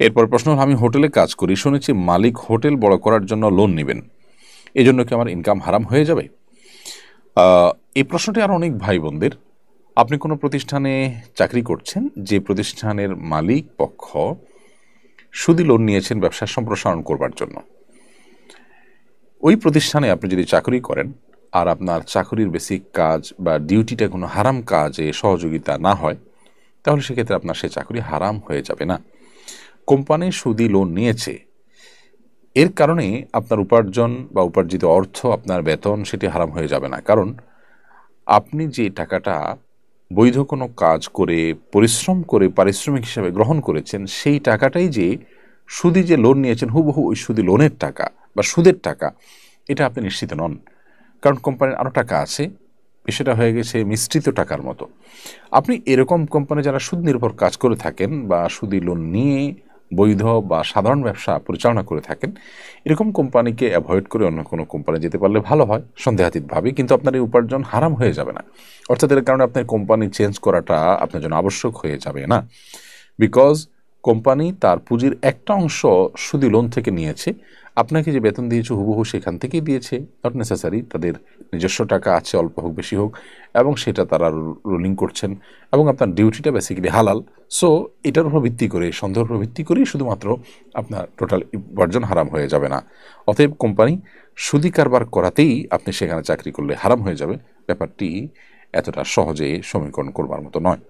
এরপর প্রশ্ন হলো, আমি হোটেলে কাজ করি, শুনেছি মালিক হোটেল বড় করার জন্য লোন নেবেন, এই জন্য কি আমার ইনকাম হারাম হয়ে যাবে? এই প্রশ্নটি আর অনেক ভাই বোনদের। আপনি কোনো প্রতিষ্ঠানে চাকরি করছেন, যে প্রতিষ্ঠানের মালিক পক্ষ সুদি লোন নিয়েছেন ব্যবসা সম্প্রসারণ করবার জন্য। ওই প্রতিষ্ঠানে আপনি যদি চাকরি করেন আর আপনার চাকরির বেসিক কাজ বা ডিউটিটা কোনো হারাম কাজে সহযোগিতা না হয়, তাহলে সেক্ষেত্রে আপনার সে চাকরি হারাম হয়ে যাবে না। কোম্পানি সুদি লোন নিয়েছে, এর কারণে আপনার উপার্জন বা উপার্জিত অর্থ, আপনার বেতন, সেটি হারাম হয়ে যাবে না। কারণ আপনি যে টাকাটা বৈধ কোনো কাজ করে পরিশ্রম করে পারিশ্রমিক হিসাবে গ্রহণ করেছেন, সেই টাকাটাই যে সুদি যে লোন নিয়েছেন হুবহু ওই সুদি লোনের টাকা বা সুদের টাকা, এটা আপনি নিশ্চিত নন। কারণ কোম্পানির আরও টাকা আছে, সেটা হয়ে গেছে মিশ্রিত টাকার মতো। আপনি এরকম কোম্পানি যারা সুদ নির্ভর কাজ করে থাকেন বা সুদি লোন নিয়ে বৈধ বা সাধারণ ব্যবসা পরিচালনা করে থাকেন, এরকম কোম্পানিকে অ্যাভয়েড করে অন্য কোনো কোম্পানি যেতে পারলে ভালো হয় সন্দেহাতীতভাবে। কিন্তু আপনার এই উপার্জন হারাম হয়ে যাবে না। অর্থাৎ এর কারণে আপনার কোম্পানি চেঞ্জ করাটা আপনার জন্য আবশ্যক হয়ে যাবে না। বিকজ কোম্পানি তার পুঁজির একটা অংশ সুদি লোন থেকে নিয়েছে, আপনাকে যে বেতন দিয়েছে হুবহু সেখান থেকেই দিয়েছে, নট নেসেসারি তাদের নিজস্ব টাকা আছে, অল্প হোক বেশি হোক, এবং সেটা তারা রোলিং করছেন, এবং আপনার ডিউটিটা বেসিক্যালি হালাল। সো এটার উপর ভিত্তি করে, সন্দেহের উপর ভিত্তি করেই শুধুমাত্র আপনার টোটাল উপার্জন হারাম হয়ে যাবে না। অতএব কোম্পানি সুদি কারবার করাতেই আপনি সেখানে চাকরি করলে হারাম হয়ে যাবে, ব্যাপারটি এতটা সহজে সমীকরণ করবার মতো নয়।